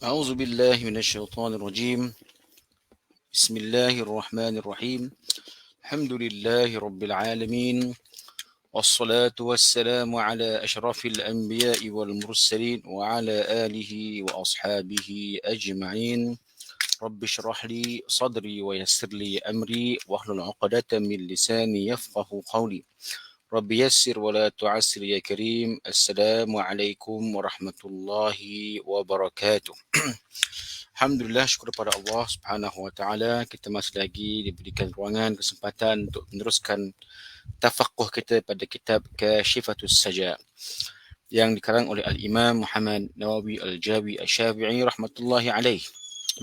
أعوذ بالله من الشيطان الرجيم. بسم الله الرحمن الرحيم. الحمد لله رب العالمين، والصلاة والسلام على أشرف الأنبياء والمرسلين وعلى آله وأصحابه أجمعين. رب اشرح لي صدري ويسر لي أمري واحلل عقدة من لساني يفقه قولي. رب يسر ولا تعسر يا كريم. السلام عليكم ورحمة الله وبركاته. Alhamdulillah, syukur kepada Allah Subhanahu Wa Taala, kita masih lagi diberikan ruangan kesempatan untuk meneruskan tafaqquh kita pada kitab Kashifatus Saja yang dikarang oleh Al-Imam Muhammad Nawawi Al-Jawi Asy-Syafi'i rahmatullahi alaih.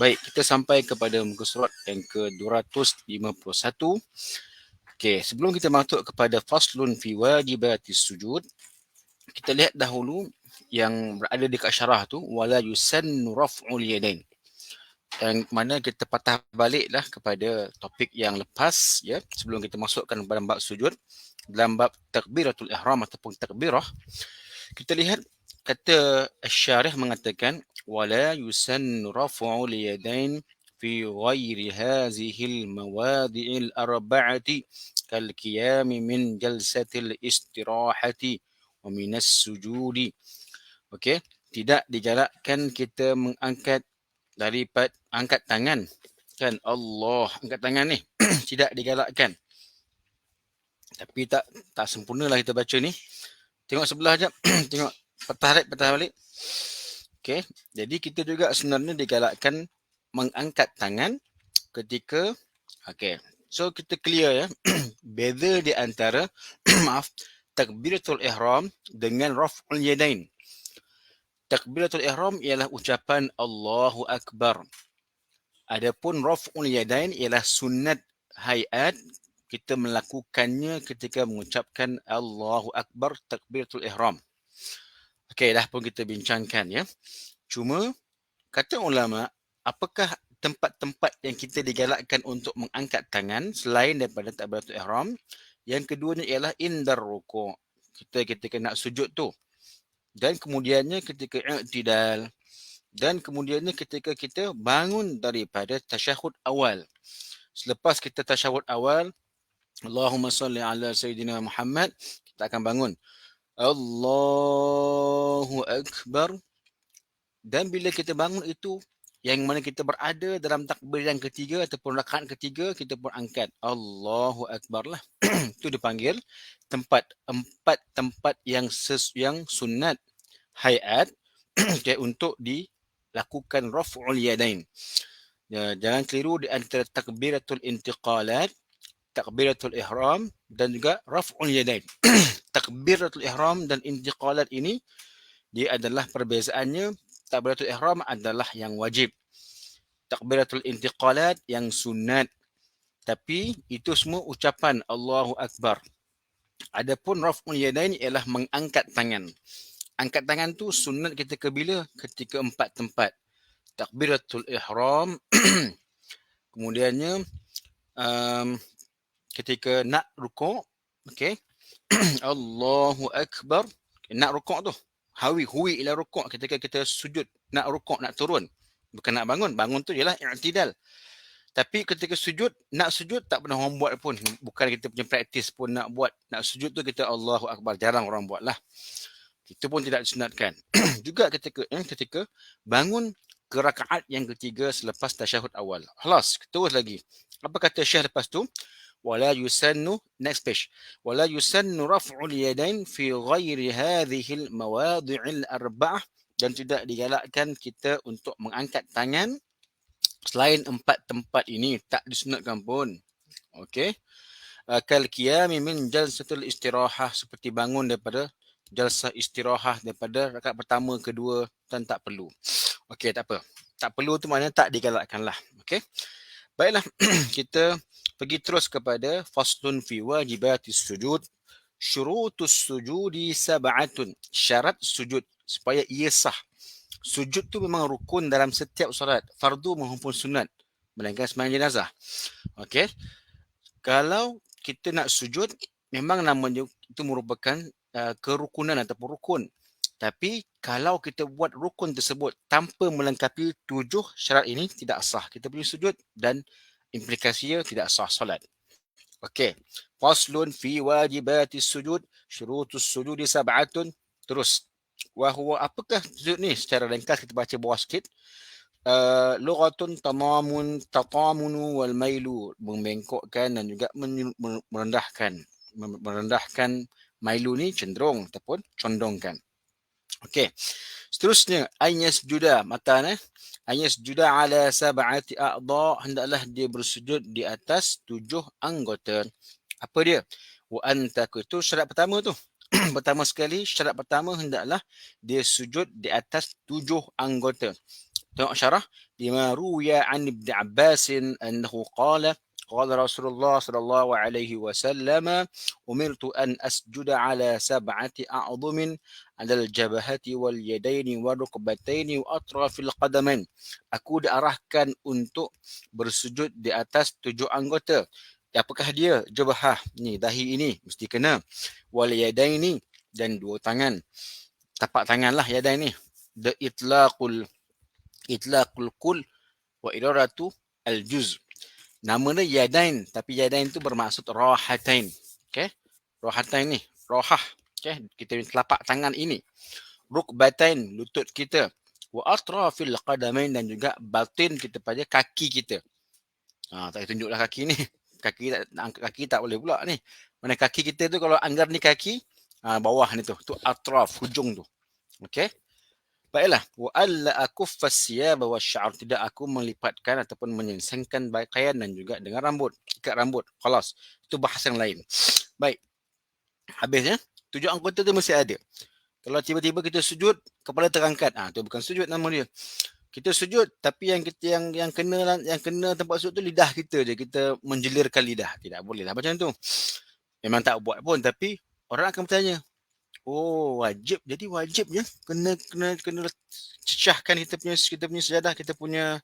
Baik, kita sampai kepada muka surat yang ke-251. Okey, sebelum kita masuk kepada faslun fi wajibatis sujud, kita lihat dahulu yang berada dekat syarah tu, wala yusannu raf'ul yadain. Yang mana kita patah baliklah kepada topik yang lepas, ya, sebelum kita masukkan dalam bab sujud, dalam bab takbiratul ihram ataupun takbirah. Kita lihat kata asy-syarih mengatakan wala yusannu raf'ul yadain fi ghairi hadhihi al-mawadi'il arba'ati kal qiyam min jalsatil istirahati wa min as-sujudi. Okey, tidak digalakkan kita mengangkat daripada angkat tangan, kan, Allah angkat tangan ni tidak digalakkan, tapi tak sempurnalah kita baca ni. Tengok sebelah jap. Tengok patah balik. Okey, jadi kita juga sebenarnya digalakkan mengangkat tangan ketika, okey, so kita clear, ya. Beza di antara maaf, takbiratul ihram dengan raf'ul yadain. Takbiratul ihram ialah ucapan Allahu Akbar. Adapun raf'ul yadain ialah sunat hayat, kita melakukannya ketika mengucapkan Allahu Akbar takbiratul ihram. Okey, dah pun kita bincangkan, ya. Cuma kata ulama, apakah tempat-tempat yang kita digalakkan untuk mengangkat tangan selain daripada takbiratul ihram? Yang keduanya ialah indar ruku', kita ketika nak sujud tu, dan kemudiannya ketika i'tidal, dan kemudiannya ketika kita bangun daripada tasyahud awal. Selepas kita tasyahud awal, Allahumma salli ala Sayyidina Muhammad, kita akan bangun. Allahu Akbar. Dan bila kita bangun itu, yang mana kita berada dalam takbir yang ketiga ataupun rakaat ketiga, kita pun angkat Allahu Akbar lah. Itu dipanggil empat tempat yang sunat hayat okay, untuk dilakukan raf'ul yadain. Ya, jangan keliru di antara takbiratul intiqalat, takbiratul ihram dan juga raf'ul yadain. Takbiratul ihram dan intiqalat ini, dia adalah perbezaannya. Takbiratul ihram adalah yang wajib, takbiratul intiqalat yang sunat. Tapi itu semua ucapan Allahu Akbar. Adapun raf'ul yadain ialah mengangkat tangan. Angkat tangan tu sunat ketika bila? Ketika empat tempat. Takbiratul ihram, kemudiannya ketika nak rukuk, okey, Allahu Akbar, nak rukuk tu, huwi ila rukuk, ketika kita sujud, nak rukuk, nak turun, bukan nak bangun. Bangun tu ialah i'tidal. Tapi ketika sujud, nak sujud tak pernah orang buat pun, bukan kita punya praktis pun nak buat. Nak sujud tu kita Allahu Akbar, jarang orang buat lah. Kita pun tidak disunatkan. Juga ketika bangun ke rakaat yang ketiga selepas tasyahud awal. Halas, terus lagi. Apa kata Syekh lepas tu? Wala yusannu, next page. Wala yusannu raf'ul yadain fi ghairi hadhihi al-mawadi'il arba'ah, dan tidak digalakkan kita untuk mengangkat tangan selain empat tempat ini, tak disunatkan pun. Okey. Kal qiyami min jalsatul istirahah, seperti bangun daripada jalsah istirahah, daripada rakaat pertama, kedua, dan tak perlu. Okey, tak apa. Tak perlu tu maknanya tak digalakkan lah. Okey. Baiklah, kita pergi terus kepada faslun fi wajibatis sujud. Syurutus sujudi sab'atun. Syarat sujud supaya ia sah. Sujud tu memang rukun dalam setiap solat, fardu maupun sunat, melainkan sembahyang jenazah. Okey. Kalau kita nak sujud, memang namanya itu merupakan kerukunan ataupun rukun. Tapi kalau kita buat rukun tersebut tanpa melengkapi 7 syarat ini, tidak sah kita punya sujud dan implikasinya tidak sah solat. Okey. Faslun fi wajibatis sujud, syurutus sujudi sab'atun. Terus. Apakah sujud ni? Secara ringkas kita baca bawah sikit. Lughatun tatamunu wal mailu, membengkokkan dan juga merendahkan. Merendahkan, mailu ni cenderung ataupun condongkan. Okey. Seterusnya, ayas juda mata ni. Ayas juda ala sab'ati a'dha, hendaklah dia bersujud di atas 7 anggota. Apa dia? Wa antaku, itu syarat pertama tu. Pertama sekali, syarat pertama hendaklah dia sujud di atas 7 anggota. Tengok syarah. Lima ruya an Ibn Abbas annahu qala qala Rasulullah sallallahu alaihi wasallam umirtu an asjuda ala sab'ati a'dhumin ala al-jabhati wal yadaini wal rukbataini wa atrafil qadamain. Aku diarahkan untuk bersujud di atas 7 anggota. Apakah dia? Jabhah ni, dahi ini mesti kena. Wal yadaini, dan 2 tangan. Tapak tangan lah yadain ni. The itlaqul kul wa idaratu al-juz. Nama dia yadain, tapi yadain tu bermaksud rahatain. Okey? Rahatain ni, rahah. Okey, kita punya telapak tangan ini. Rukbatain, lutut kita. Wa atrafil qadamain, dan juga batin kita pada kaki kita. Tak tunjuklah kaki ni. Kaki tak boleh pula ni. Mana kaki kita tu, kalau anggar ni kaki, bawah ni tu atraf, hujung tu. Okey? Baiklah, wa alla akuffa as-siyaba wasy-sya'r, tidak aku melipatkan ataupun menyingsingkan pakaian dan juga dengan rambut, ikat rambut. Khalas. Itu bahas yang lain. Baik. Habisnya, 7 anggota tu mesti ada. Kalau tiba-tiba kita sujud, kepala terangkat, tu bukan sujud nama dia. Kita sujud, tapi yang kena tempat sujud tu lidah kita je. Kita menjelirkan lidah. Tidak boleh lah macam tu. Memang tak buat pun, tapi orang akan bertanya, oh, wajib. Jadi wajibnya kena cecahkan kita punya sejadah, kita punya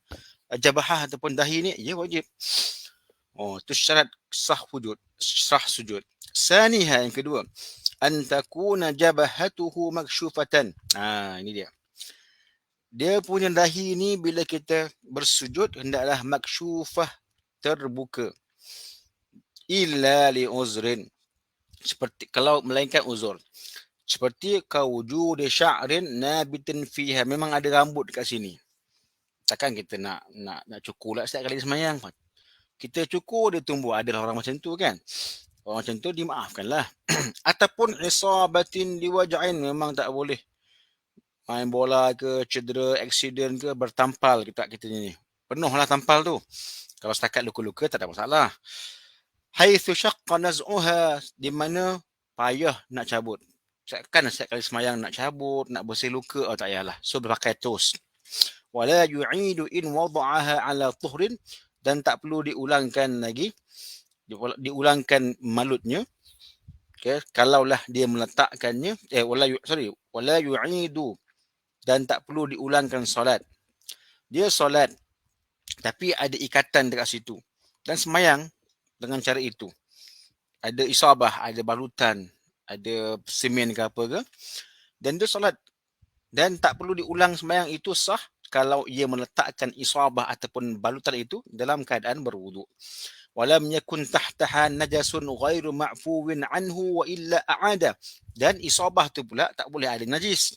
jabahah ataupun dahi ni, ya wajib. Itu syarat sah sujud. Saniha, yang kedua, an takuna jabahatuhu maksyufatan. Ini dia. Dia punya dahi ni bila kita bersujud hendaklah maksyufah, terbuka. Illa li uzrin. Seperti kalau melainkan uzur. Seperti kawujud sya'rin nabitin fiha, memang ada rambut dekat sini. Takkan kita nak cukur lah setiap kali semayang. Kita cukur, dia tumbuh. Adalah orang macam tu kan. Orang macam tu dimaafkanlah. Ataupun isabatin liwaja'in, memang tak boleh. Main bola ke, cedera, aksiden ke, bertampal kita ni. Penuhlah tampal tu. Kalau setakat luka-luka tak ada masalah. Haitsu syaqqa naz'uha, di mana payah nak cabut. Kan setiap kali semayang nak cabut, nak bersih luka, tak payahlah. So berpakai terus. Wala yu'idu in wada'aha ala tuhrin, dan tak perlu diulangkan lagi. Diulangkan malutnya. Okay. Kalaulah dia meletakkannya, wala yu'idu, dan tak perlu diulangkan solat. Dia solat, tapi ada ikatan dekat situ. Dan semayang dengan cara itu. Ada isabah, ada balutan, ada semen ke apa ke. Dan dia solat. Dan tak perlu diulang sembahyang, itu sah kalau ia meletakkan isabah ataupun balutan itu dalam keadaan berwuduk. Walam yakun tahtaha najasun ghairu ma'fuwin anhu wa illa a'ada. Dan isabah tu pula tak boleh ada najis.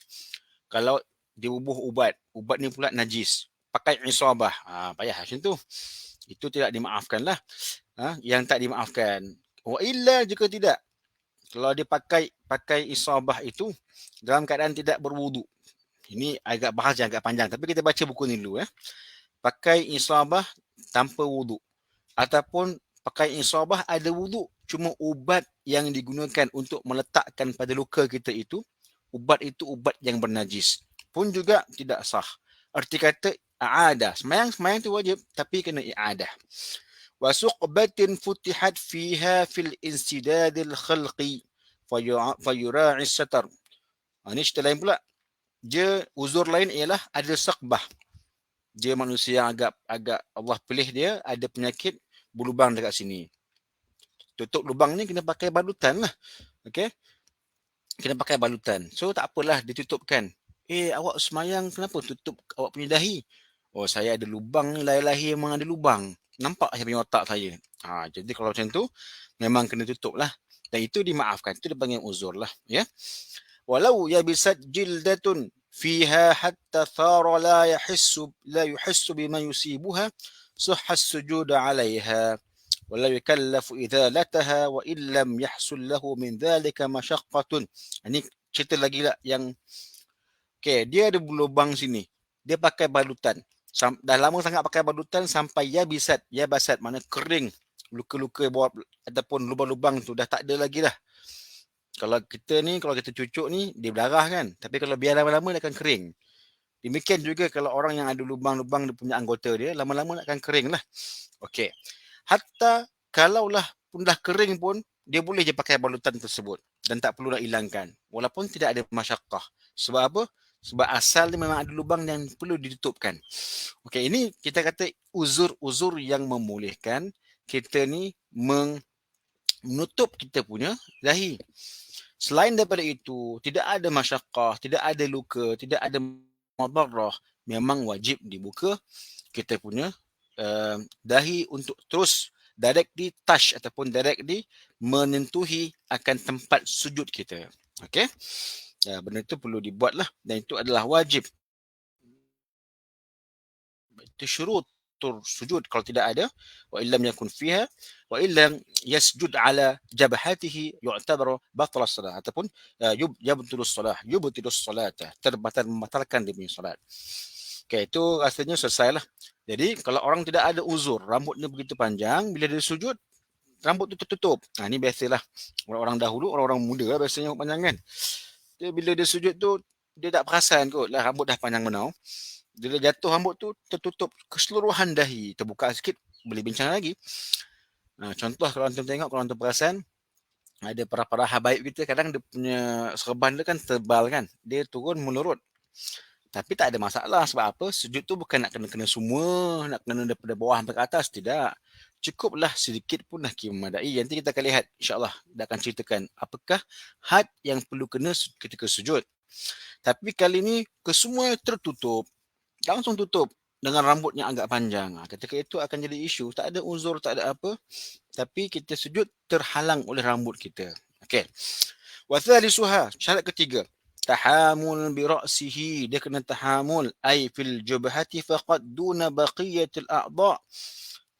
Kalau diubuh ubat ni pula najis, pakai isabah, payah macam tu. Itu tidak dimaafkan lah. Yang tak dimaafkan. Wa illa, jika tidak, kalau dia pakai isabah itu dalam keadaan tidak berwuduk. Ini agak bahas yang agak panjang, tapi kita baca buku ni dulu. Pakai isabah tanpa wuduk, ataupun pakai isabah ada wuduk, cuma ubat yang digunakan untuk meletakkan pada luka kita itu, ubat itu ubat yang bernajis, pun juga tidak sah. Arti kata i'adah. Semayang tu wajib, tapi kena i'adah. Wa suqbatin futihat fiha fil insidadil khalqi fayura'i satar. Ini cerita lain pula. Dia uzur lain ialah ada saqbah. Dia manusia yang agak Allah pilih dia ada penyakit berlubang dekat sini. Tutup lubang ni kena pakai balutan lah. Okey. kena pakai balutan. So tak apalah ditutupkan. Awak semayang kenapa tutup awak punya dahi? Oh, saya ada lubang ni, lahi memang ada lubang. Nampak saya punya otak saya. Jadi kalau macam tu memang kena tutup lah. Dan itu dimaafkan. Itu dipanggil uzur lah. Ya. Walau yabisat jildatun fiha hatta thara la yuhissu bima yusibuha suhha sujud 'alayha ولا يكلف إزالتها وإن لم يحصل له من ذلك مشقة. Ini cerita lagi lah yang dia ada lubang sini. Dia pakai balutan. Dah lama sangat pakai balutan sampai basat, mana kering. Luka-luka bawah ataupun lubang-lubang tu dah tak ada lagi lah. Kalau kita cucuk ni, dia berdarah kan. Tapi kalau biar lama-lama dia akan kering. Demikian juga kalau orang yang ada lubang-lubang dia punya anggota dia, lama-lama akan kering lah. Okey. Hatta kalaulah pun dah kering pun, dia boleh je pakai balutan tersebut dan tak perlu nak hilangkan. Walaupun tidak ada masyakkah. Sebab apa? Sebab asal ni memang ada lubang yang perlu ditutupkan. Okey, ini kita kata uzur-uzur yang membolehkan kita ni menutup kita punya dahi. Selain daripada itu, tidak ada masyakkah, tidak ada luka, tidak ada madarrah, memang wajib dibuka kita punya dahi untuk terus directly touch ataupun directly menyentuhi akan tempat sujud kita. Okey? Benda itu perlu dibuatlah dan itu adalah wajib. Itu syurut sujud kalau tidak ada wa illam yakun fiha wa illam yasjud ala jabhatihi yu'tabaru batala salat ataupun yubtilus salat membatalkan dia punya solat. Okey, itu rasanya selesailah. Jadi kalau orang tidak ada uzur, rambutnya begitu panjang, bila dia sujud rambut tu tertutup. Ni biasalah orang-orang dahulu, orang-orang muda lah biasanya rambut panjang kan. Bila dia sujud tu dia tak perasan kot lah rambut dah panjang menau. Bila jatuh rambut tu tertutup keseluruhan dahi, terbuka sikit boleh bincang lagi. Contoh kalau antum tengok, kalau antum perasan, ada para habaib kita kadang dia punya serban dia kan tebal kan, dia turun melurut. Tapi tak ada masalah, sebab apa? Sujud tu bukan nak kena semua, nak kena daripada bawah sampai ke atas, tidak. Cukuplah sedikit pun dah kira memadai. Nanti kita akan lihat, insyaAllah, dia akan ceritakan apakah had yang perlu kena ketika sujud. Tapi kali ni, kesemua tertutup. Langsung tutup dengan rambut yang agak panjang. Ketika itu akan jadi isu. Tak ada uzur, tak ada apa. Tapi kita sujud terhalang oleh rambut kita. Okey. Wa thalisuha, syarat ketiga. Tahamul bi ra'sihi, dia kena tahamul ay fil jubhati faqad duna baqiyatil a'dha.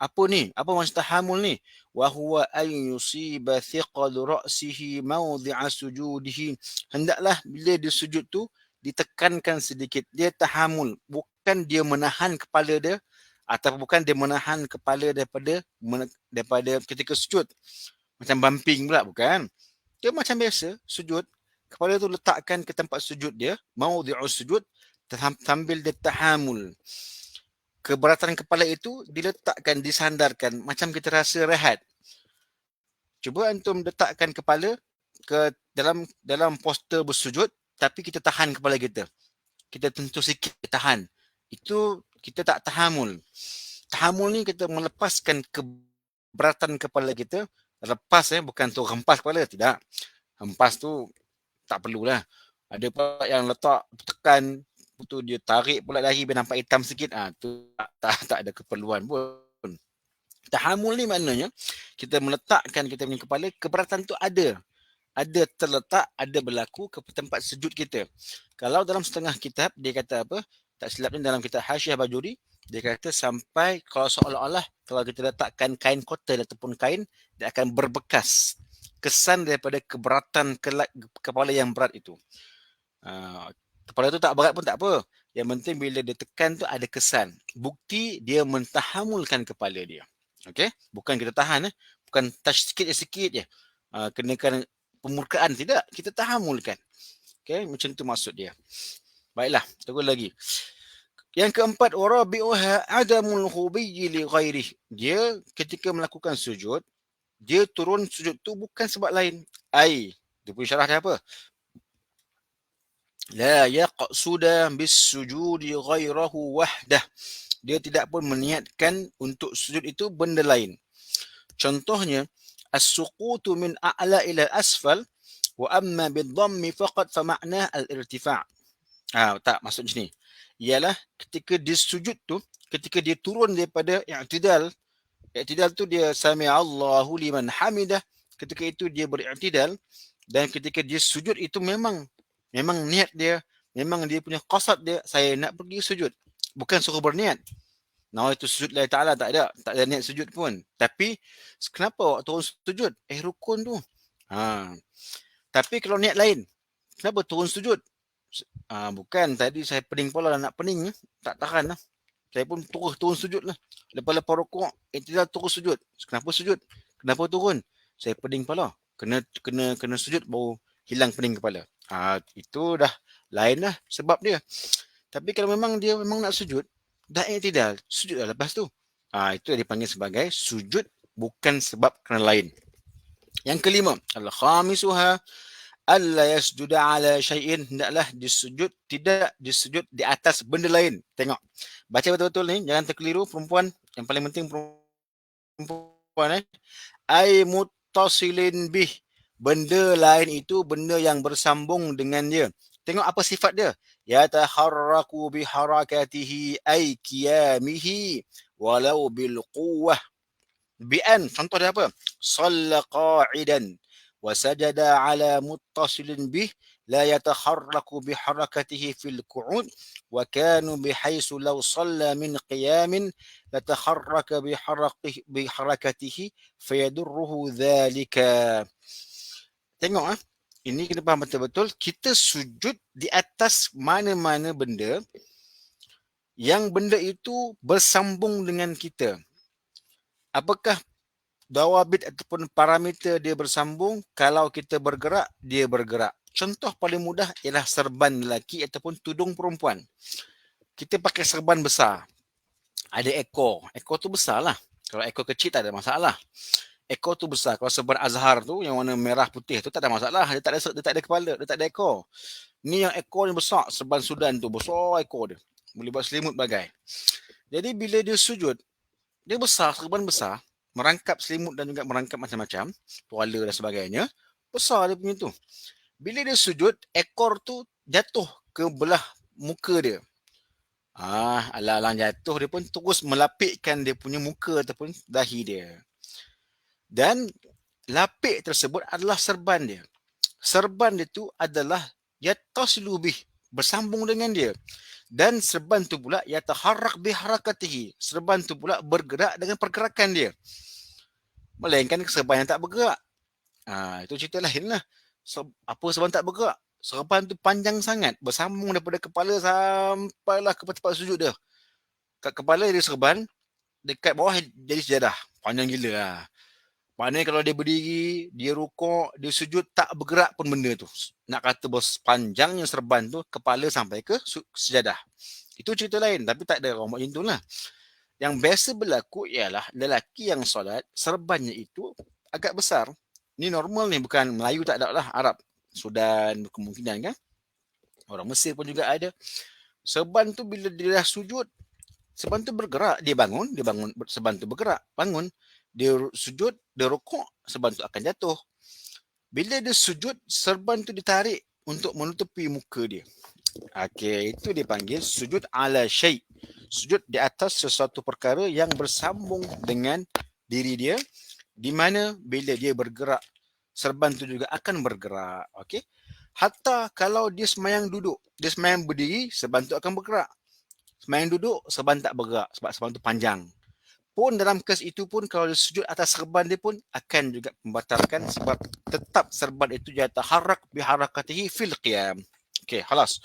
Apa ni? Apa maksud tahamul ni? Wa huwa ay yusiba thiqal ra'sihi mawdi'a sujudihi. Hendaklah bila dia sujud tu ditekankan sedikit. Dia tahamul, bukan dia menahan kepala dia atau bukan dia menahan kepala daripada ketika sujud. Macam bumping pula, bukan. Dia macam biasa sujud, kepala tu letakkan ke tempat sujud dia, maudhi'us sujud, sambil dia tahamul. Keberatan kepala itu diletakkan, disandarkan macam kita rasa rehat. Cuba antum letakkan kepala ke dalam postur bersujud, tapi kita tahan kepala kita. Kita tentu sikit tahan. Itu kita tak tahamul. Tahamul ni kita melepaskan keberatan kepala kita. Lepas bukan tu hempas kepala, tidak. Hempas tu tak perlulah. Ada pula yang letak tekan tu dia tarik pula dahi biar nampak hitam sikit. Tu tak ada keperluan pun. Tahamul ni maknanya kita meletakkan kita punya kepala, keberatan tu ada terletak, ada berlaku ke tempat sujud kita. Kalau dalam setengah kitab dia kata apa? Tak silap ni dalam kitab Hasyiah Bajuri, dia kata sampai kalau seolah-olah kalau kita letakkan kain kotel ataupun kain, dia akan berbekas kesan daripada keberatan kepala yang berat itu. Kepala tu tak berat pun tak apa. Yang penting bila dia tekan tu ada kesan. Bukti dia mentahamulkan kepala dia. Okey? Bukan kita tahan. Bukan touch sikit je. Kenakan pemurkaan, tidak. Kita tahamulkan. Okey? Macam tu maksud dia. Baiklah. Terus lagi. Yang keempat, warabi'uha adamul khubiyyi li ghairih. Dia ketika melakukan sujud, dia turun sujud tu bukan sebab lain. Dia punya syarah dia apa? La yaqsuda bis sujudi ghairahu wahdah. Dia tidak pun meniatkan untuk sujud itu benda lain. Contohnya, as-suqutu min a'la ila asfal Wa amma bidhammi faqat fa ma'nah al-irtifa'. Tak maksud macam ni. Ialah ketika dia sujud tu, ketika dia turun daripada i'tidal, i'tidal tu dia sami Allahu liman hamidah, ketika itu dia beri'tidal, dan ketika dia sujud itu memang niat dia, memang dia punya qasad dia, saya nak pergi sujud. Bukan suruh berniat. Nawaitu sujud lillahi ta'ala, tak ada niat sujud pun. Tapi kenapa awak turun sujud? Rukun tu. Tapi kalau niat lain, kenapa turun sujud? Bukan tadi saya pening kepala nak pening, tak tahan lah. Saya pun turun sujud lah. Lepas rukuk, i'tidal turun sujud. Kenapa sujud? Kenapa turun? Saya pening kepala. Kena sujud baru hilang pening kepala. Itu dah lain lah sebab dia. Tapi kalau memang dia nak sujud, dah i'tidal, sujud dah lepas tu. Itu yang dipanggil sebagai sujud bukan sebab kerana lain. Yang kelima, al-khamisuha alla yasjuda ala syai'in, hendaklah tidak disujud di atas benda lain. Tengok. Baca betul-betul ni, jangan terkeliru perempuan. Yang paling penting perempuan ai muttasilin bih. Benda lain itu benda yang bersambung dengan dia. Tengok apa sifat dia. Yataharraku biharakatihi ay qiyamihi walau bil quwwah. Bi'an, contoh dia apa? Shalla qa'idan wa sajada ala muttasilin bih la yataharraku biharakatihi fil qu'ud wa kanu bihaisu law shalla min qiyamin lataharraka biharakatihi fayadurruhu dhalika. Tengok ini kena faham betul-betul. Kita sujud di atas mana-mana benda yang benda itu bersambung dengan kita. Apakah dawabit ataupun parameter dia bersambung? Kalau kita bergerak, dia bergerak. Contoh paling mudah ialah serban lelaki ataupun tudung perempuan. Kita pakai serban besar. Ada ekor. Ekor tu besar lah. Kalau ekor kecil tak ada masalah. Ekor tu besar. Kalau serban Azhar tu yang warna merah putih tu tak ada masalah. Dia tak ada kepala, dia tak ada ekor. Ni yang ekor yang besar, serban Sudan tu besar ekor dia. Boleh buat selimut bagai. Jadi bila dia sujud, dia besar, serban besar, merangkap selimut dan juga merangkap macam-macam, tuala dan sebagainya, besar dia punya tu. Bila dia sujud, ekor tu jatuh ke belah muka dia. Alang-alang jatuh, dia pun terus melapikkan dia punya muka ataupun dahi dia. Dan lapik tersebut adalah serban dia. Serban dia tu adalah yatasilu bih, bersambung dengan dia. Dan serban tu pula yataharrak biharakatihi. Serban tu pula bergerak dengan pergerakan dia. Melainkan serban yang tak bergerak. Itu cerita lain lah. Apa serban tak bergerak? Serban tu panjang sangat. Bersambung daripada kepala sampailah ke tempat sujud dia. Kat kepala dia serban, dekat bawah jadi sejadah. Panjang gila lah. Maknanya kalau dia berdiri, dia rukuk, dia sujud, tak bergerak pun benda tu. Nak kata panjangnya serban tu, kepala sampai ke sejadah. Itu cerita lain, tapi tak ada orang buat macam tu lah. Yang biasa berlaku ialah lelaki yang solat, serbannya itu agak besar. Ni normal ni, bukan Melayu tak ada lah, Arab. Sudan kemungkinan kan. Orang Mesir pun juga ada. Serban tu bila dia dah sujud, serban tu bergerak, dia bangun, serban tu bergerak, bangun. Dia sujud, dia rukuk, serban tu akan jatuh. Bila dia sujud, serban tu ditarik untuk menutupi muka dia. Okey, itu dipanggil sujud ala syai'. Sujud di atas sesuatu perkara yang bersambung dengan diri dia, di mana bila dia bergerak, serban tu juga akan bergerak. Okey. Hatta kalau dia semayang duduk, dia semayang berdiri, serban tu akan bergerak. Semayang duduk, serban tak bergerak sebab serban tu panjang. Pun dalam kes itu pun kalau dia sujud atas serban dia pun akan juga membatalkan sebab tetap serban itu yataharrak biharakatihi fil qiyam. Okey, halas.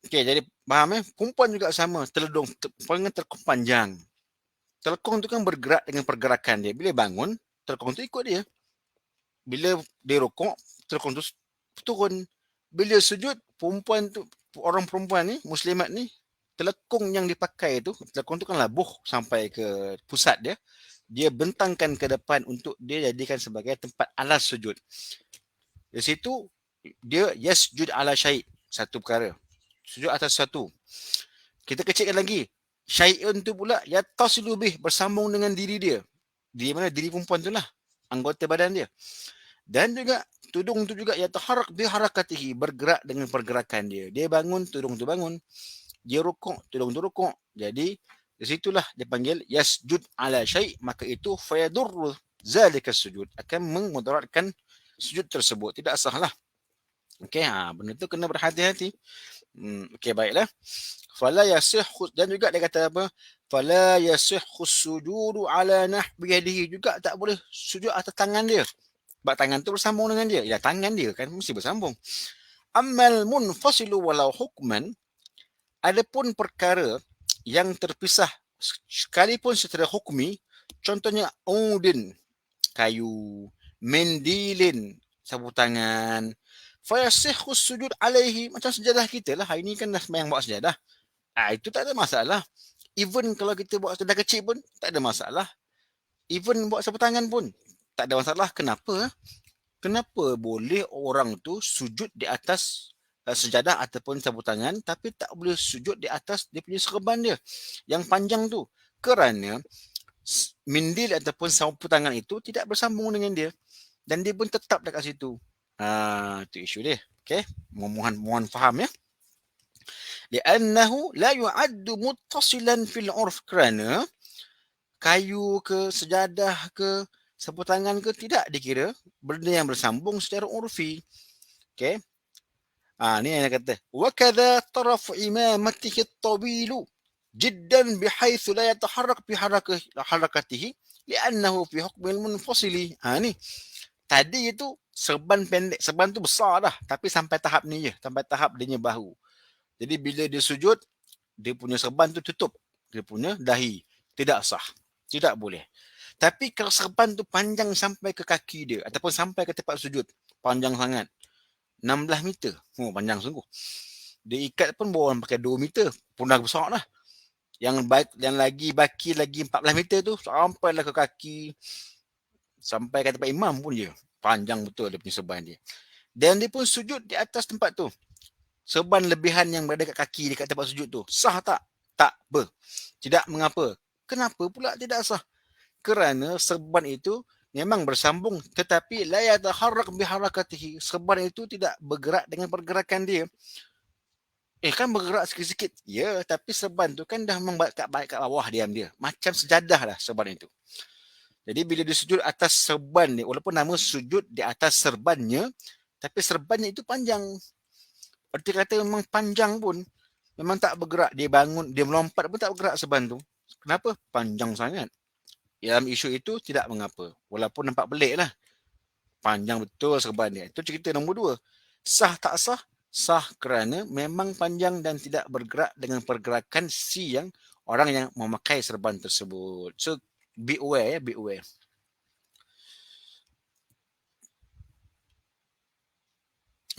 Okey, jadi faham perempuan juga sama, terkong panjang. Terkong tu kan bergerak dengan pergerakan dia. Bila bangun, terkong tu ikut dia. Bila dia rukuk, terkong tu turun. Bila sujud, orang perempuan ni, muslimat ni, telekung yang dipakai tu, telekung tu kan labuh sampai ke pusat dia. Dia bentangkan ke depan untuk dia jadikan sebagai tempat alas sujud. Di situ, dia yasjud ala syai', satu perkara. Sujud atas satu. Kita kecilkan lagi. Syai'un tu pula, yatasilu bih, bersambung dengan diri dia. Diri mana? Diri perempuan tu lah. Anggota badan dia. Dan juga tudung tu juga yataharrak bi harakatihi, bergerak dengan pergerakan dia. Dia bangun, tudung tu bangun. Dia rukuk, tudung tu rukuk. Jadi di situlah dia panggil yasjud ala syai', maka itu fayadurru zalika sujud, akan memudaratkan sujud tersebut, tidak sah lah. Okey, benda tu kena berhati-hati. Okey, baiklah. Fala yasihhu, dan juga dia kata apa? Fala yasihhu sujudu ala nahbi yadihi, juga tak boleh sujud atas tangan dia. Sebab tangan tu bersambung dengan dia. Ya, tangan dia kan mesti bersambung. Ammal munfasilu walau hukman, adapun perkara yang terpisah sekalipun secara hukmi, contohnya udin, kayu, mendilin, sapu tangan, fayasihhu sujud alaihi, macam sejadah kita lah. Hari ni kan dah sembahyang bawa sejadah. Itu tak ada masalah. Even kalau kita buat sejadah kecil pun tak ada masalah. Even buat sapu tangan pun tak ada masalah. Kenapa? Kenapa boleh orang tu sujud di atas sejadah ataupun sapu tangan, tapi tak boleh sujud di atas dia punya serban dia yang panjang tu? Kerana mindil ataupun sapu tangan itu tidak bersambung dengan dia, dan dia pun tetap dekat situ. Itu isu dia. Okay, mohon faham ya. Li'annahu la yu'addu muttasilan fil urf, kerana kayu ke, sejadah ke, sapu tangan ke, tidak dikira benda yang bersambung secara urfi. Okey. Ni yang kata, wa kadza taraf imamatihi at-tawilu jiddan bihaitsu la yataharrak bi harakatihi li'annahu fi hukmil munfasili. Ni tadi itu serban pendek, serban tu besar dah, tapi sampai tahap ni je, sampai tahap dia bahu. Jadi bila dia sujud, dia punya serban tu tutup dia punya dahi, tidak sah, tidak boleh. Tapi kalau serban tu panjang sampai ke kaki dia ataupun sampai ke tempat sujud, panjang sangat, 16 meter. Panjang sungguh. Dia ikat pun bawa pakai 2 meter, pun dah besar lah. Yang baki lagi 14 meter tu sampailah ke kaki, sampai ke tempat imam pun je. Panjang betul dia punya serban dia. Dan dia pun sujud di atas tempat tu. Serban lebihan yang berada kat kaki dekat tempat sujud tu, sah tak? Tak ber. Tidak mengapa. Kenapa pula tidak sah? Kerana serban itu memang bersambung, tetapi la yataharrak biharakatihi. Serban itu tidak bergerak dengan pergerakan dia. Kan bergerak sikit-sikit. Ya, tapi serban tu kan dah memang kat bawah diam dia. Macam sejadah lah serban itu. Jadi bila dia sujud atas serban ni, walaupun nama sujud di atas serbannya, tapi serbannya itu panjang. Erti kata memang panjang pun, memang tak bergerak. Dia bangun, dia melompat pun tak bergerak serban tu. Kenapa? Panjang sangat. Dalam isu itu tidak mengapa. Walaupun nampak pelik lah. Panjang betul serban dia. Itu cerita nombor 2. Sah tak sah? Sah kerana memang panjang dan tidak bergerak dengan pergerakan si yang orang yang memakai serban tersebut. So, be aware ya, be aware.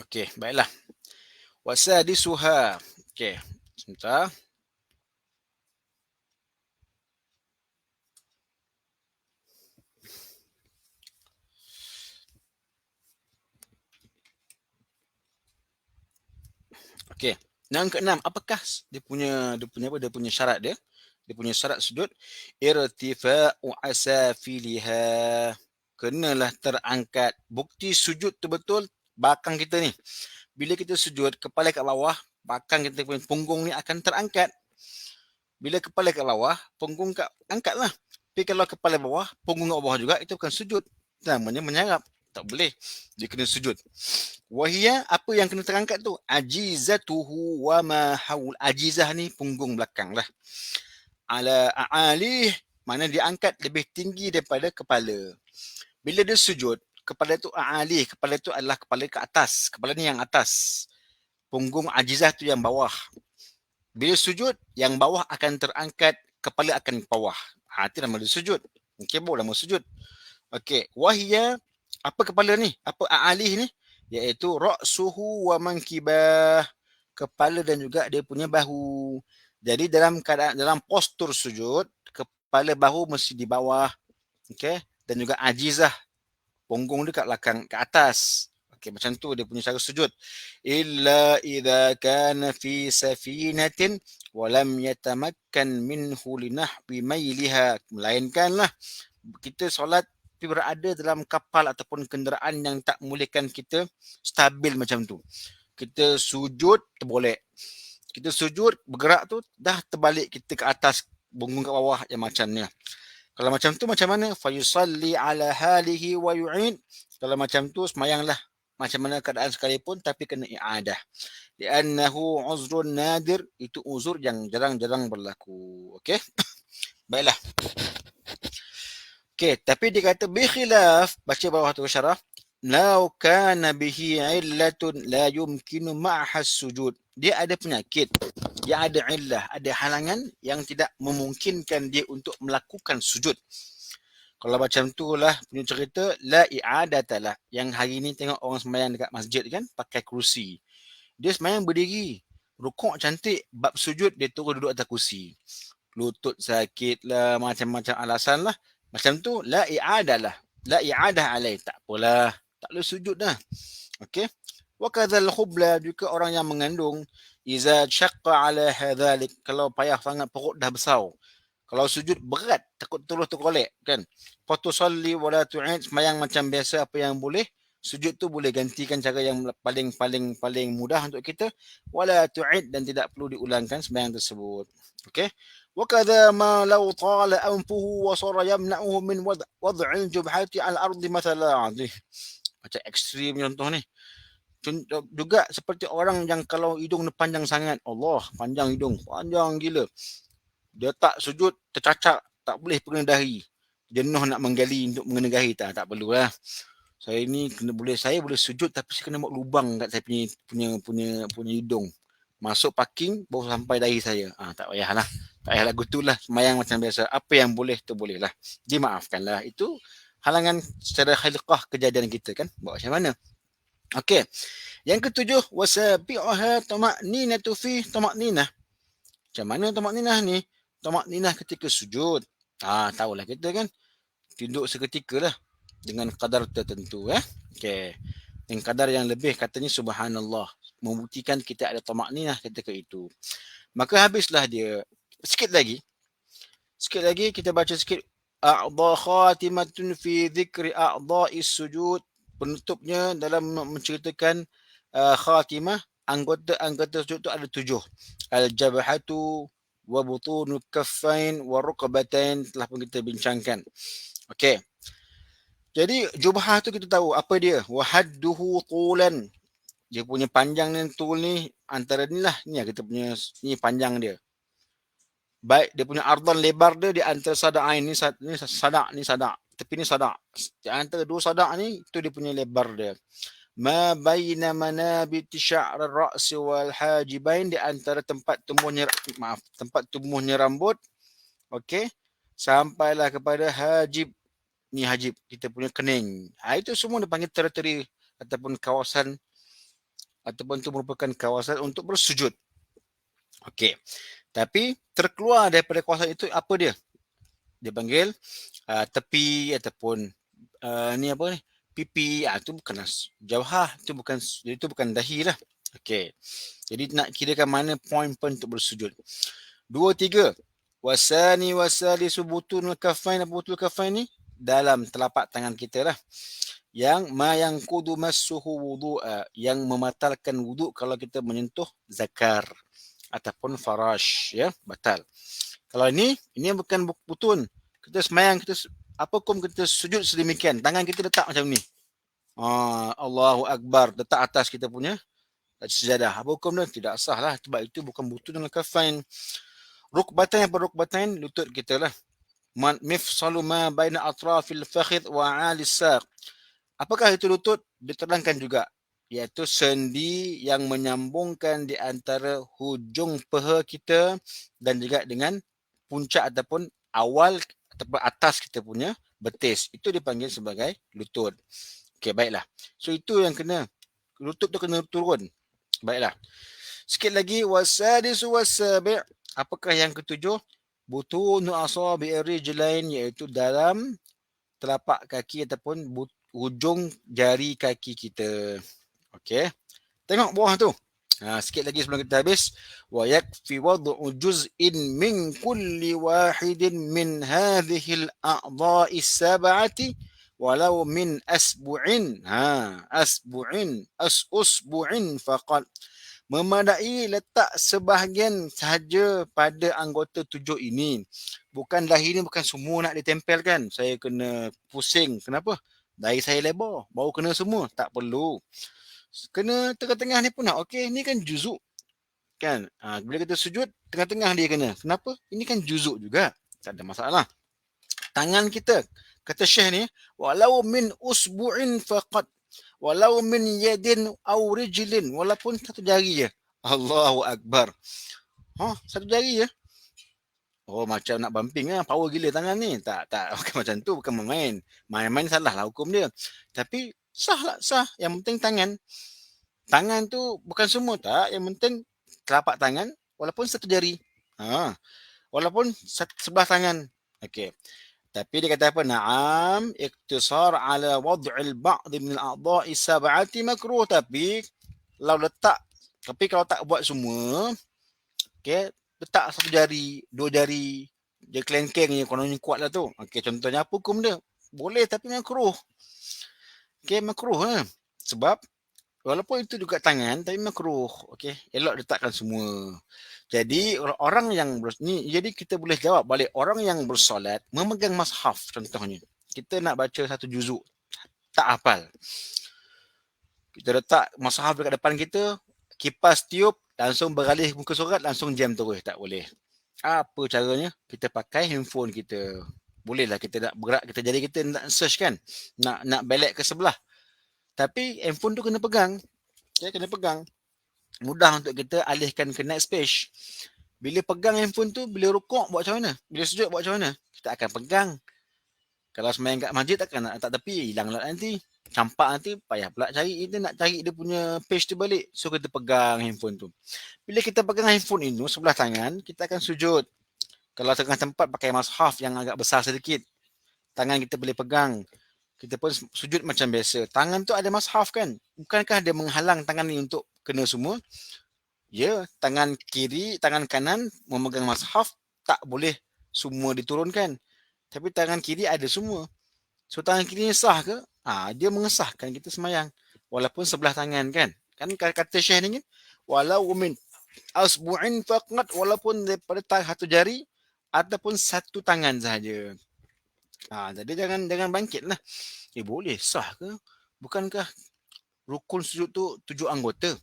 Okey, baiklah. Wasadisuha. Okey, sebentar. Okey. Yang keenam, apakah dia punya syarat dia? Dia punya syarat sujud, irtifa'u asafiliha. Kenalah terangkat. Bukti sujud tu betul belakang kita ni. Bila kita sujud, kepala kat bawah, belakang kita punya punggung ni akan terangkat. Bila kepala kat bawah, punggung angkatlah. Tapi kalau kepala bawah, punggung kat bawah juga, itu bukan sujud. Namanya menyarap. Tak boleh. Dia kena sujud. Wahia, apa yang kena terangkat tu? Ajizatuhu wa ma haul. Ajizah ni punggung belakang lah. Ala a'alih, mana dia angkat lebih tinggi daripada kepala. Bila dia sujud, kepala tu a'alih. Kepala tu adalah kepala ke atas. Kepala ni yang atas. Punggung ajizah tu yang bawah. Bila sujud, yang bawah akan terangkat, kepala akan ke bawah. Itu nama dia sujud. Okey, baru nama sujud. Okey, wahia, apa kepala ni? Apa a'alih ni? Iaitu ra'suhu wa mankibah. Kepala dan juga dia punya bahu. Jadi dalam postur sujud, kepala bahu mesti di bawah. Okey, dan juga ajizah, punggung dia kat belakang, ke atas. Okey, macam tu dia punya cara sujud. Illa idza kana fi safinatin wa lam yatamakkan minhu linahwi mailiha. Melainkanlah kita solat tapi berada dalam kapal ataupun kenderaan yang tak membolehkan kita stabil macam tu. Kita sujud terbolek. Kita sujud bergerak tu dah terbalik kita ke atas, bungkung ke bawah yang macam ni. Kalau macam tu macam mana? Fayusalli ala halihi wa yu'id. Kalau macam tu semayanglah macam mana keadaan sekalipun tapi kena i'adah. Li'annahu uzrun nadir, itu uzur yang jarang-jarang berlaku. Okey? Baiklah. Okey, tapi dia kata bikhilaf, baca bawah tu syarah, law kana bihi illatun la yumkinu ma'ha sujud. Dia ada penyakit, dia ada illah, ada halangan yang tidak memungkinkan dia untuk melakukan sujud. Kalau macam tu lah punya cerita, la i'adatalah. Yang hari ni tengok orang sembahyang dekat masjid kan, pakai kerusi. Dia sembahyang berdiri, rukuk cantik, bab sujud dia turun duduk atas kursi. Lutut sakit lah, macam-macam alasan lah. Macam tu, la i'adah lah. La i'adah alaih. Tak apalah. Tak boleh sujud dah. Okey. Wa kadzal khubla, juga orang yang mengandung, iza syaqqa ala hadzalik, kalau payah sangat perut dah besar. Kalau sujud berat, takut terus tergolek kan. Fatusalli wa la tu'id, sembahyang macam biasa apa yang boleh. Sujud tu boleh gantikan cara yang paling mudah untuk kita. Wala tu'id, dan tidak perlu diulangkan sembahyang tersebut. Okey. وكذا ما لو طال أنفه وصار يمنعه من وضع الجبهة على الأرض مثلا. Macam ekstrim contoh ni. Juga seperti orang yang kalau hidung ni panjang sangat, Allah, panjang hidung, panjang gila. Dia tak sujud, tercacak, tak boleh pegang dahi. Jenuh nak menggali untuk mengenai dahi, tak perlulah. Saya boleh sujud tapi saya kena buat lubang kat saya punya hidung. Masuk parking baru sampai dahi saya. Tak payahlah. Tak payah lagu tu lah. Semayang macam biasa. Apa yang boleh tu boleh lah. Dimaafkanlah. Itu halangan secara khilqah kejadian kita kan. Buat macam mana? Okey. Yang ketujuh, wasabi'uha tama'ninatu fi tama'ninah. Macam mana tama'ninah ni? Tama'ninah ketika sujud. Tahulah kita kan. Tunduk seketika lah. Dengan kadar tertentu. Okey. Dengan kadar yang lebih katanya subhanallah. Membuktikan kita ada tama'ninah ketika itu. Maka habislah dia. Sikit lagi kita baca sikit. A'dha khatimatun fi dhikri a'dha'is sujud. Penutupnya dalam menceritakan khatimah, anggota sujud itu ada 7. Al-jabhatu wa butunul kaffain wa rukbatain, telah pun kita bincangkan. Okey. Jadi jubhah tu kita tahu apa dia. Wa hadduhu tulan. Dia punya panjang dan tul ni antara ni lah. Ni kita punya ni panjang dia. Baik dia punya ardan lebar dia di antara sada'ain ni sadak. Tepi ni sadak. Di antara dua sadak ni itu dia punya lebar dia. Ma baina manabiti sya'ra ar-ra's wal hajibain, di antara tempat tumbuhnya rambut. Okey. Sampailah kepada hajib. Ni hajib kita punya kening. Itu semua dipanggil teritori ataupun kawasan, ataupun itu merupakan kawasan untuk bersujud. Okey. Tapi terkeluar daripada kawasan itu apa dia? Dia panggil tepi ataupun pipi. Itu bukan jawhah, itu bukan dahi lah. Okey. Jadi nak kirakan mana poin-poin untuk bersujud. 2, 3. Wasani wasalisu butunul kaffain. Butunul kaffain ni dalam telapak tangan kita lah. Yang kudu massuhu wudu'a, yang membatalkan wuduk kalau kita menyentuh zakar ataupun farash, ya, batal. Kalau ini bukan butun. Kita semayang, kita sujud sedemikian, tangan kita letak macam ni. Allahu Akbar, letak atas kita punya sejadah. Apa hukum dia? Tidak sah lah, sebab itu bukan butun dan kafain. Rukbatain, lutut kita lah. Mifsalu ma baina atrafil fakhidh wa 'alis saq. Apakah itu lutut? Diterangkan juga, iaitu sendi yang menyambungkan di antara hujung peha kita dan juga dengan puncak ataupun awal ataupun atas kita punya betis. Itu dipanggil sebagai lutut. Okey, baiklah. So itu yang kena, lutut tu kena turun. Baiklah. Sikit lagi, wasadisu wasabi'. Apakah yang ketujuh? Butunu asabi'ir rijlain, iaitu dalam telapak kaki ataupun hujung jari kaki kita. Okey. Tengok bawah tu. Sikit lagi sebelum kita habis. Wa yakfi wad'u juz'in min kulli wahidin min hadhihi al-a'dha'i as-sab'ati walau min asbu'in. Asbu'in, usbu'in faqat. Memadai letak sebahagian sahaja pada anggota tujuh ini. Bukan dahi ni bukan semua nak ditempelkan. Saya kena pusing. Kenapa? Dahi saya lebar. Baru kena semua. Tak perlu. Kena tengah-tengah ni pun nak. Okey, ni kan juzuk. Kan? Bila kita sujud, tengah-tengah dia kena. Kenapa? Ini kan juzuk juga. Tak ada masalah. Tangan kita. Kata Syekh ni, walau min usbu'in faqat. Walau min yadin aw rijlin. Walaupun satu jari je. Allahu Akbar. Satu jari je. Oh, macam nak bumping lah. Power gila tangan ni. Tak. Bukan macam tu. Bukan main. Main-main salah lah hukum dia. Tapi sah lah. Sah. Yang penting tangan. Tangan tu bukan semua tak. Yang penting telapak tangan. Walaupun satu jari. Walaupun sebelah tangan. Okey. Tapi dia kata apa? Na'am. Iktisar ala wad'il ba'di min al-a'da'i sab'ati makruh. Tapi kalau tak buat semua. Okay, letak satu jari, dua jari, dia kelengkeng je, kononnya kuat lah tu. Okay, contohnya apa hukum dia? Boleh tapi makruh. Okay, makruh lah. Sebab, walaupun itu juga tangan, tapi makruh. Okay, elok letakkan semua. Jadi, orang yang, jadi kita boleh jawab balik, orang yang bersolat, memegang mushaf contohnya. Kita nak baca satu juzuk, tak hafal. Kita letak mushaf dekat depan kita, kipas tiup, langsung beralih muka surat, langsung jam terus. Tak boleh. Apa caranya? Kita pakai handphone kita. Bolehlah kita nak bergerak, jadi kita nak search kan. Nak belek ke sebelah. Tapi handphone tu kena pegang. Kena pegang. Mudah untuk kita alihkan ke next page. Bila pegang handphone tu, bila rukuk buat macam mana? Bila sujud buat macam mana? Kita akan pegang. Kalau sembahyang kat masjid takkan nak letak tepi, hilang lah nanti. Campak nanti, payah pula cari. Kita nak cari dia punya page tu balik. So, kita pegang handphone tu. Bila kita pegang handphone itu, sebelah tangan, kita akan sujud. Kalau tengah tempat pakai mushaf yang agak besar sedikit, tangan kita boleh pegang. Kita pun sujud macam biasa. Tangan tu ada mushaf kan? Bukankah dia menghalang tangan ni untuk kena semua? Ya, tangan kiri, tangan kanan memegang mushaf, tak boleh semua diturunkan. Tapi tangan kiri ada semua. So, tangan kiri ni sah ke? Dia mengesahkan kita semayang. Walaupun sebelah tangan kan. Kan kata Syekh ni kan. Walau min asbu'in faqat. Walaupun daripada satu jari. Ataupun satu tangan sahaja. Jadi jangan bangkit lah. Boleh sah ke? Bukankah rukun sujud tu 7 anggota?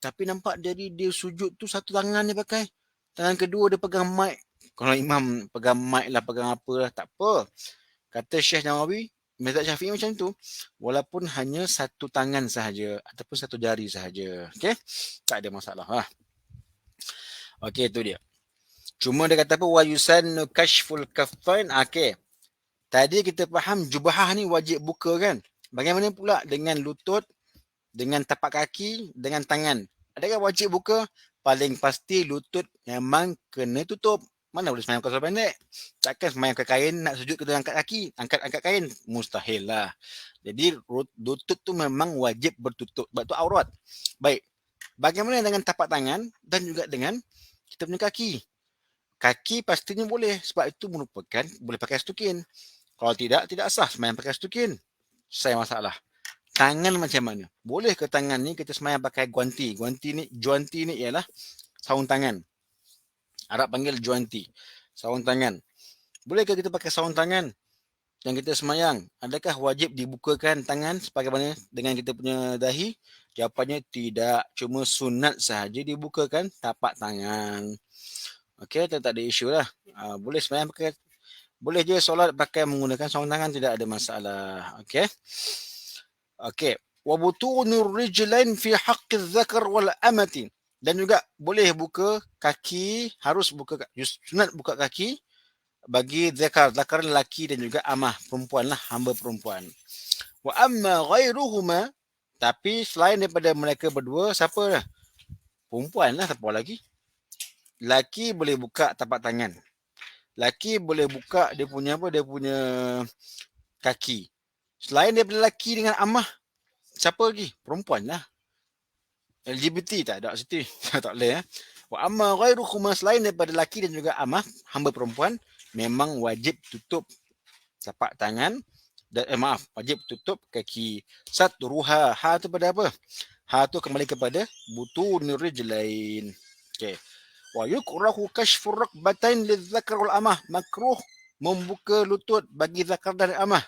Tapi nampak dari dia sujud tu satu tangan dia pakai. Tangan kedua dia pegang mic. Kalau imam pegang mic lah, pegang apa lah. Tak apa. Kata Syekh Nawawi, mazhab Syafi'i macam tu. Walaupun hanya satu tangan sahaja ataupun satu jari sahaja. Okey? Tak ada masalah lah. Okey, itu dia. Cuma dia kata apa? Wa yusannu kashful kaffain. Okey. Tadi kita faham jubahah ni wajib buka kan? Bagaimana pula dengan lutut, dengan tapak kaki, dengan tangan? Adakah wajib buka? Paling pasti lutut memang kena tutup. Mana boleh semayang kosong pendek? Takkan semayang pakai kain, nak sujud kita angkat kaki, angkat kain. Mustahil lah. Jadi lutut tu memang wajib bertutup. Sebab tu aurat. Baik. Bagaimana dengan tapak tangan dan juga dengan kita punya kaki? Kaki pastinya boleh. Sebab itu merupakan boleh pakai stukin. Kalau tidak sah semayang pakai stukin. Saya masalah. Tangan macam mana? Boleh ke tangan ni kita semayang pakai guanti? Juanti ni ialah sarung tangan. Arab panggil juanti. Sarung tangan. Bolehkah kita pakai sarung tangan yang kita semayang? Adakah wajib dibukakan tangan sebagaimana dengan kita punya dahi? Jawapannya tidak. Cuma sunat sahaja dibukakan tapak tangan. Okey, tak ada isu lah. Boleh semayang pakai, boleh je solat pakai menggunakan sarung tangan, tidak ada masalah. Okey. Okey. Wa butunur rijlain fi haqqi dzakar wal amati. Dan juga boleh buka kaki, harus buka, sunat buka kaki bagi zakar lelaki dan juga amah perempuan lah, hamba perempuan. Wa amma ghairuhuma, tapi selain daripada mereka berdua, siapa dah? Perempuan lah, siapa lagi? Laki boleh buka tapak tangan. Laki boleh buka dia punya kaki. Selain daripada laki dengan amah, siapa lagi? Perempuan lah. LGBT tak ada situ. Tak boleh. Wa amma ghairuhuma, selain daripada laki dan juga amah, hamba perempuan, memang wajib tutup tapak tangan wajib tutup kaki. Satruha, ha tu pada apa? Ha tu kembali kepada butunir rijlain. Okey. Wa yukrahu kashfur raqbatain lidzakar wal amah. Makruh membuka lutut bagi zakar dan amah.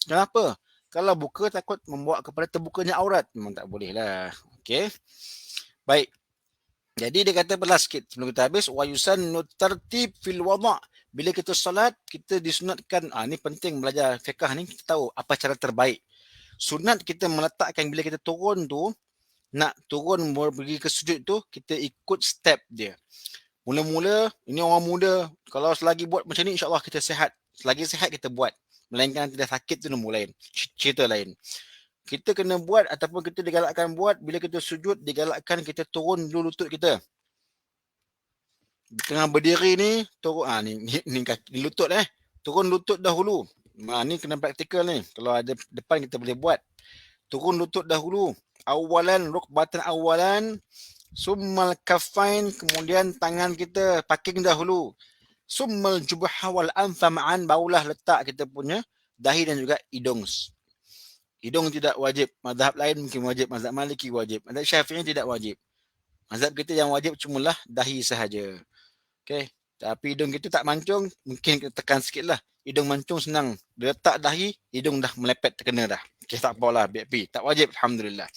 Kenapa? Kalau buka takut membawa kepada terbukanya aurat. Memang tak boleh lah. Okey. Baik. Jadi dia kata belas sikit sebelum kita habis. Wa yusannu tartib fil wada'. Bila kita solat, kita disunatkan. Ni penting belajar fiqh ni. Kita tahu apa cara terbaik. Sunat kita meletakkan bila kita turun tu, nak turun pergi ke sujud tu, kita ikut step dia. Mula-mula, ini orang muda, kalau selagi buat macam ni, insyaAllah kita sihat. Selagi sihat kita buat. Melainkan nanti dah sakit tu nombor lain. Cerita lain. Kita kena buat ataupun kita digalakkan buat, bila kita sujud, digalakkan kita turun dulu lutut kita. Tengah berdiri ni, turun, ni kaki lutut turun lutut dahulu. Ni kena praktikal ni. Kalau ada depan kita boleh buat. Turun lutut dahulu. Awalan, rukbatan awalan. Summal kafain, kemudian tangan kita parking dahulu. Summal jubha wal anfa ma'an, barulah letak kita punya dahi dan juga hidung. Hidung tidak wajib. Mazhab lain mungkin wajib. Mazhab Maliki wajib. Mazhab Syafi'i tidak wajib. Mazhab kita yang wajib cumalah dahi sahaja. Okay. Tapi hidung kita tak mancung, mungkin kita tekan sikit lah. Hidung mancung senang. Dia letak dahi, hidung dah melepet terkena dah. Okay, tak apalah, BAP. Tak wajib, Alhamdulillah.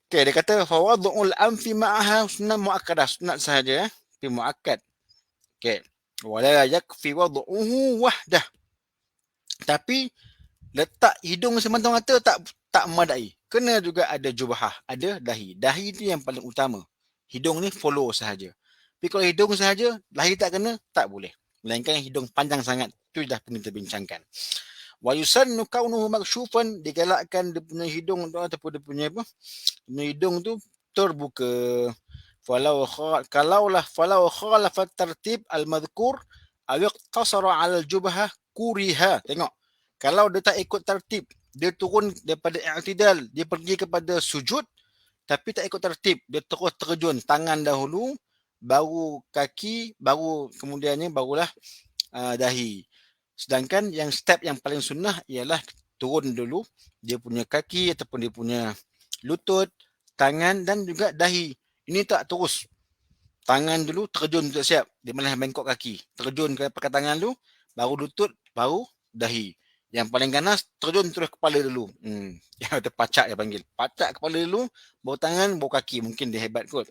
Okay, dia kata, fawadu'ul anfi ma'aha sunnah mu'akkadah. Sunat sahaja, tapi mu'akkad. Okay. Wala yakfi wadu'uhu wahdah. Tapi, letak hidung semata-mata tak memadai. Kena juga ada jubahah, ada dahi. Dahi itu yang paling utama. Hidung ni follow sahaja. Tapi kalau hidung sahaja, dahi tak kena, tak boleh. Melainkan hidung panjang sangat. Itu dah pun kita bincangkan. Wa yusannu kaunuhu maksyufan, digalakkan dia punya hidung ataupun dia punya apa? Punya hidung tu terbuka. Falau khalafat tartib al-madhkur aw iqtasara 'ala al-jubhah kuriha. Tengok. Kalau dia tak ikut tertib, dia turun daripada i'tidal, dia pergi kepada sujud tapi tak ikut tertib, dia terus terjun tangan dahulu, baru kaki, baru kemudiannya barulah dahi. Sedangkan yang step yang paling sunnah ialah turun dulu dia punya kaki ataupun dia punya lutut, tangan dan juga dahi. Ini tak terus. Tangan dulu terjun untuk siap. Dia malah bengkok kaki. Terjun ke pakai tangan dulu, baru lutut, baru dahi. Yang paling ganas terjun terus kepala dulu. Yang ada pacak dia panggil. Pacak kepala dulu, baru tangan, baru kaki. Mungkin dia hebat kot.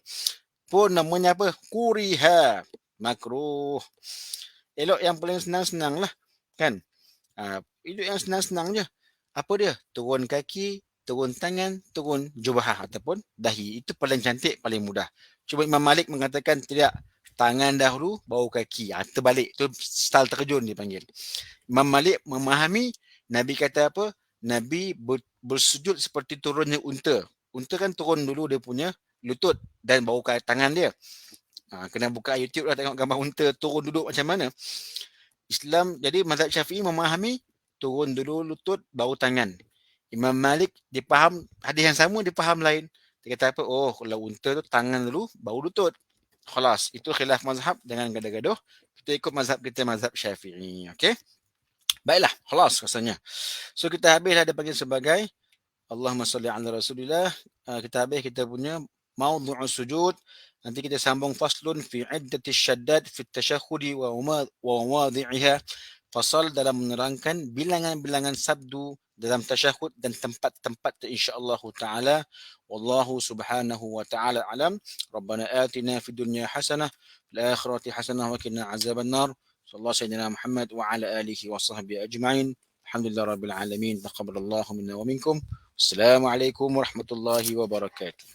Pun namanya apa? Kuriha. Makruh. Elok yang paling senang-senang lah. Kan? Elok yang senang-senang je. Apa dia? Turun kaki, turun tangan, turun jubahah ataupun dahi. Itu paling cantik, paling mudah. Cuma Imam Malik mengatakan tidak. Tangan dahulu, baru kaki. Terbalik. Itu style terjun dia panggil. Imam Malik memahami Nabi kata apa? Nabi bersujud seperti turunnya unta. Unta kan turun dulu dia punya lutut dan baru ke tangan dia. Kena buka YouTube lah tengok gambar unta turun duduk macam mana. Islam, jadi mazhab Syafi'i memahami turun dulu lutut baru tangan. Imam Malik dia faham hadis yang sama, dia faham lain. Dia kata apa? Oh, kalau unta tu tangan dulu baru lutut. Khalas, itu khilaf mazhab, jangan gaduh-gaduh. Kita ikut mazhab kita, mazhab Syafi'i. Okey. Baiklah, khalas rasanya. So kita habis ada panggil sebagai Allahumma salli ala Rasulillah. Kita habis kita punya maudhu'us sujud. Nanti kita sambung faslun fi iddati syaddad fi tasyahhudi wa mawadhi'iha. Fasal dalam menerangkan bilangan-bilangan sabdu dalam tasyahud dan tempat-tempat insya-Allah taala. Wallahu subhanahu wa taala alam. Rabbana atina fid dunya hasanah fil akhirati hasanah wa qina azabannar. Sallallahu sayyidina Muhammad wa ala alihi wa sahbihi ajma'in. Alhamdulillah rabbil alamin. Taqabbalallahu minna wa minkum. Assalamualaikum warahmatullahi wabarakatuh.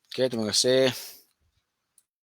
Okay, terima kasih.